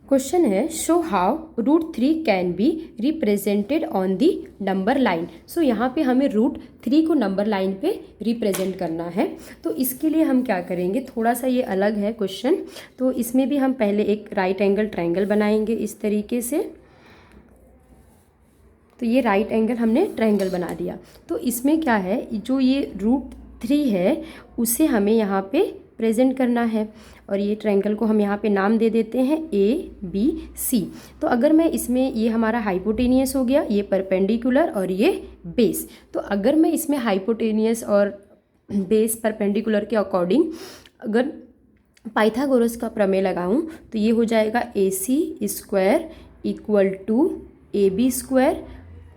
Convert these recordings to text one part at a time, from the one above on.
Question है show how √3 can be represented on the number line. So यहाँ पे हमें √3 को नंबर लाइन पे रिप्रेजेंट करना है। तो इसके लिए हम क्या करेंगे, थोड़ा सा ये अलग है क्वेश्चन। तो इसमें भी हम पहले एक राइट एंगल ट्रायंगल बनाएंगे इस तरीके से। तो ये राइट एंगल हमने ट्रायंगल बना दिया। तो इसमें क्या है, जो ये √3 है उसे हमें यहाँ पे प्रेजेंट करना है, और ये ट्रायंगल को हम यहाँ पे नाम दे देते हैं ABC। तो अगर मैं इसमें, ये हमारा हाइपोटेनियस हो गया, ये परपेंडिकुलर और ये बेस। तो अगर मैं इसमें हाइपोटेनियस और बेस परपेंडिकुलर के अकॉर्डिंग अगर पाइथागोरस का प्रमेय लगाऊं तो ये हो जाएगा AC² = AB²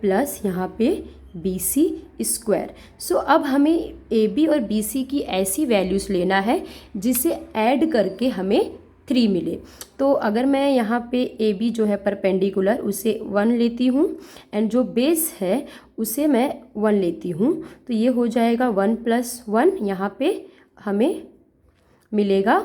प्लस यहाँ पे BC²। सो अब हमें AB और BC की ऐसी वैल्यूज़ लेना है जिसे ऐड करके हमें 3 मिले। तो अगर मैं यहाँ पे AB जो है परपेंडिकुलर उसे 1 लेती हूँ, एंड जो बेस है उसे मैं 1 लेती हूँ, तो ये हो जाएगा 1 + 1, यहाँ पे हमें मिलेगा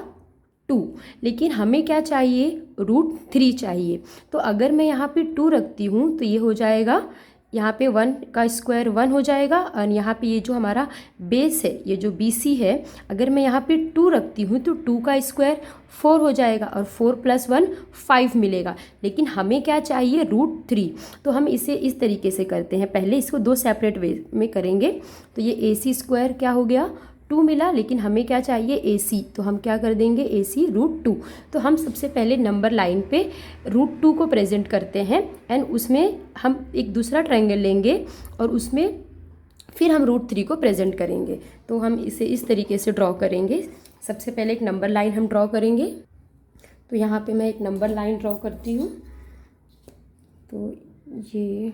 2। लेकिन हमें क्या चाहिए, √3 चाहिए। तो अगर मैं यहाँ पे 2 रखती हूँ तो ये हो जाएगा, यहाँ पे 1 का स्क्वायर 1 हो जाएगा, और यहाँ पे ये जो हमारा बेस है, ये जो BC है, अगर मैं यहाँ पे 2 रखती हूँ तो 2 का स्क्वायर 4 हो जाएगा, और 4 + 1 5 मिलेगा। लेकिन हमें क्या चाहिए, √3। तो हम इसे इस तरीके से करते हैं, पहले इसको 2 सेपरेट वे में करेंगे। तो ये AC² क्या हो गया, 2 मिला, लेकिन हमें क्या चाहिए, AC। तो हम क्या कर देंगे, AC √2। तो हम सबसे पहले नंबर लाइन पे √2 को प्रेजेंट करते हैं, एंड उसमें हम एक दूसरा ट्रायंगल लेंगे और उसमें फिर हम √3 को प्रेजेंट करेंगे। तो हम इसे इस तरीके से ड्रॉ करेंगे। सबसे पहले एक नंबर लाइन हम ड्रॉ करेंगे। तो यहाँ पे मैं एक नंबर लाइन ड्रॉ करती हूँ। तो ये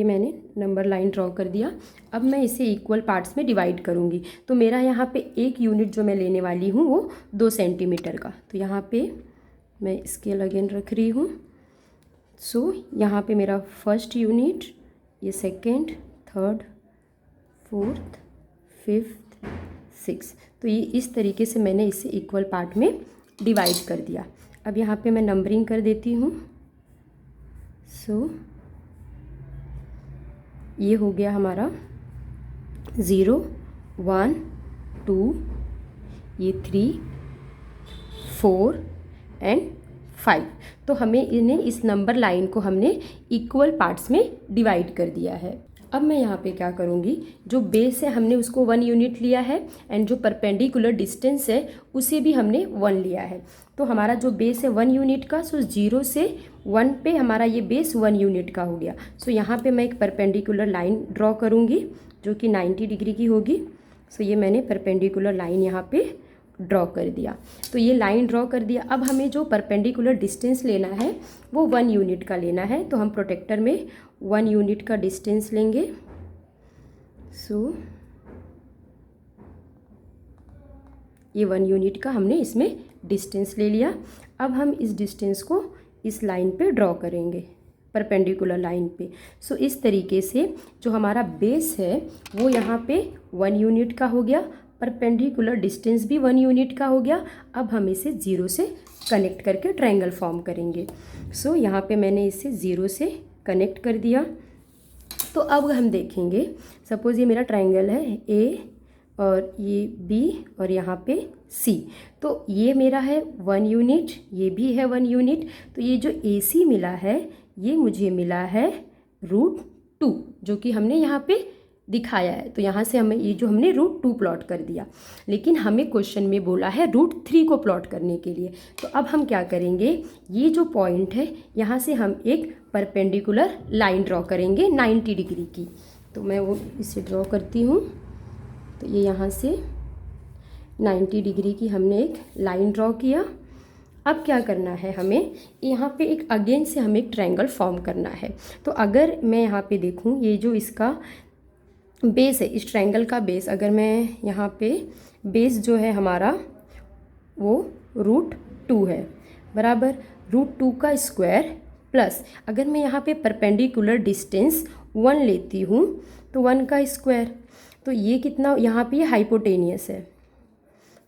मैंने नंबर लाइन ड्रॉ कर दिया। अब मैं इसे इक्वल पार्ट्स में डिवाइड करूँगी। तो मेरा यहाँ पे एक यूनिट जो मैं लेने वाली हूँ वो 2 सेंटीमीटर का। तो यहाँ पे मैं स्केल अगेन रख रही हूँ। सो यहाँ पे मेरा फर्स्ट यूनिट, ये सेकंड, थर्ड, फोर्थ, फिफ्थ, 6। तो ये इस तरीके से मैंने इसे इक्वल पार्ट में डिवाइड कर दिया। अब यहाँ पे मैं नंबरिंग कर देती हूँ। सो ये हो गया हमारा 0, 1, 2, ये 3, 4 एंड 5। तो हमें इन्हें, इस नंबर लाइन को हमने इक्वल पार्ट्स में डिवाइड कर दिया है। अब मैं यहाँ पे क्या करूँगी, जो बेस है हमने उसको 1 यूनिट लिया है, एंड जो परपेंडिकुलर डिस्टेंस है उसे भी हमने 1 लिया है। तो हमारा जो बेस है 1 यूनिट का, सो 0 से 1 पे हमारा ये बेस 1 यूनिट का हो गया। सो यहाँ पे मैं एक परपेंडिकुलर लाइन ड्रॉ करूँगी जो कि 90 डिग्री की होगी। सो ये मैंने परपेंडिकुलर लाइन यहाँ पे ड्रॉ कर दिया। तो ये लाइन ड्रॉ कर दिया। अब हमें जो परपेंडिकुलर डिस्टेंस लेना है वो 1 यूनिट का लेना है। तो हम प्रोटेक्टर में 1 यूनिट का डिस्टेंस लेंगे। सो ये 1 यूनिट का हमने इसमें डिस्टेंस ले लिया। अब हम इस डिस्टेंस को इस लाइन पे ड्रॉ करेंगे, परपेंडिकुलर लाइन पे। सो इस तरीके से जो हमारा बेस है वो यहाँ पे 1 यूनिट का हो गया, परपेंडिकुलर डिस्टेंस भी 1 यूनिट का हो गया। अब हम इसे 0 से कनेक्ट करके ट्रायंगल फॉर्म करेंगे। सो यहाँ पे मैंने इसे 0 से कनेक्ट कर दिया। तो अब हम देखेंगे, सपोज़ ये मेरा ट्रायंगल है A और ये B और यहाँ पे C। तो ये मेरा है 1 यूनिट, ये भी है 1 यूनिट। तो ये जो AC मिला है ये मुझे मिला है √2, जो कि हमने यहाँ पे दिखाया है। तो यहाँ से हमें ये जो हमने √2 प्लॉट कर दिया, लेकिन हमें क्वेश्चन में बोला है √3 को प्लॉट करने के लिए। तो अब हम क्या करेंगे, ये जो पॉइंट है यहाँ से हम एक परपेंडिकुलर लाइन ड्रॉ करेंगे 90 डिग्री की। तो मैं वो इसे ड्रॉ करती हूँ। तो ये यहाँ से 90 डिग्री की हमने एक लाइन ड्रॉ किया। अब क्या करना है, हमें यहाँ पे एक अगेन से हमें एक ट्रायंगल फॉर्म करना है। तो अगर मैं यहाँ पे देखूँ, ये जो इसका बेस है, इस ट्रायंगल का बेस, अगर मैं यहाँ पे बेस जो है हमारा वो √2 है, बराबर √2 का स्क्वायर प्लस, अगर मैं यहाँ पे परपेंडिकुलर डिस्टेंस 1 लेती हूँ तो 1 का स्क्वायर। तो ये कितना, यहाँ पे ये हाइपोटेनियस है,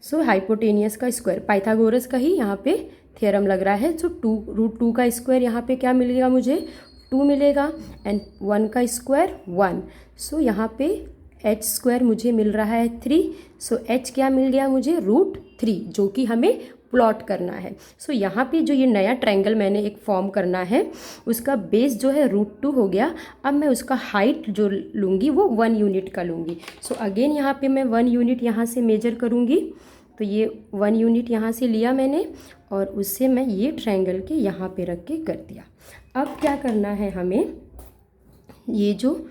सो हाइपोटेनियस का स्क्वायर, पाइथागोरस का ही यहाँ पे थ्योरम लग रहा है। सो √2 का स्क्वायर यहाँ पे क्या मिलेगा मुझे, 2 मिलेगा, एंड 1 का स्क्वायर 1। सो यहाँ पे h स्क्वायर मुझे मिल रहा है 3। सो h क्या मिल गया मुझे, √3, जो कि हमें प्लॉट करना है। सो यहाँ पे जो ये नया ट्रायंगल मैंने एक फॉर्म करना है, उसका बेस जो है √2 हो गया। अब मैं उसका हाइट जो लूँगी वो 1 यूनिट का लूँगी। सो अगेन यहाँ पे मैं 1 यूनिट यहाँ से मेजर करूँगी। तो ये 1 यूनिट यहाँ से लिया मैंने, और उससे मैं ये ट्रायंगल के यहाँ पे रख के कर दिया। अब क्या करना है हमें, ये जो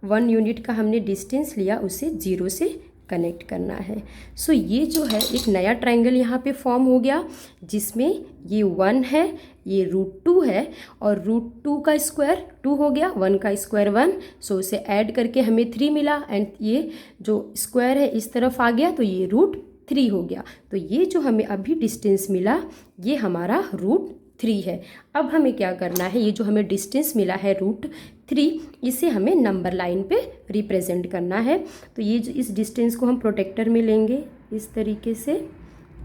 1 यूनिट का हमने डिस्टेंस लिया उसे 0 से कनेक्ट करना है। सो ये जो है एक नया ट्रायंगल यहाँ पे फॉर्म हो गया, जिसमें ये 1 है, ये √2 है, और √2 का स्क्वायर 2 हो गया, 1 का स्क्वायर 1। सो उसे ऐड करके हमें 3 मिला, एंड ये जो स्क्वायर है इस तरफ आ गया, तो ये √3 हो गया। तो ये जो हमें अभी डिस्टेंस मिला ये हमारा √3 है। अब हमें क्या करना है, ये जो हमें डिस्टेंस मिला है √3, इसे हमें नंबर लाइन पे रिप्रेजेंट करना है। तो ये इस डिस्टेंस को हम प्रोटेक्टर में लेंगे, इस तरीके से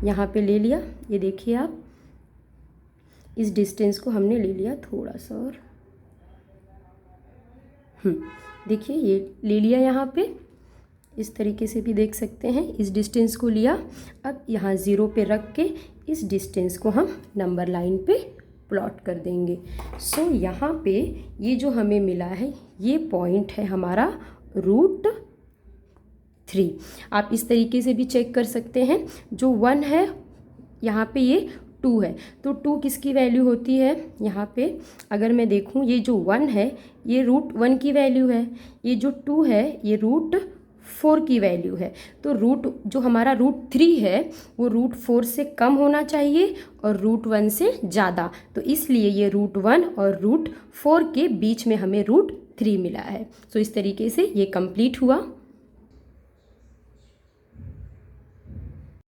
यहाँ पे ले लिया। ये देखिए आप, इस डिस्टेंस को हमने ले लिया थोड़ा सा और देखिए ये ले लिया यहाँ पे, इस तरीके से भी देख सकते हैं। इस डिस्टेंस को लिया, अब यहाँ 0 पे रख के इस डिस्टेंस को हम नंबर लाइन पे प्लॉट कर देंगे। सो यहाँ पे ये जो हमें मिला है ये पॉइंट है हमारा √3। आप इस तरीके से भी चेक कर सकते हैं। जो 1 है यहाँ पे ये 2 है, तो 2 किसकी वैल्यू होती है, यहाँ पे अगर मैं देखूँ ये जो 1 है ये √1 की वैल्यू है, ये जो 2 है ये √4 की वैल्यू है। तो जो हमारा √3 है वो √4 से कम होना चाहिए और √1 से ज़्यादा। तो इसलिए ये √1 और √4 के बीच में हमें √3 मिला है। सो इस तरीके से ये कंप्लीट हुआ।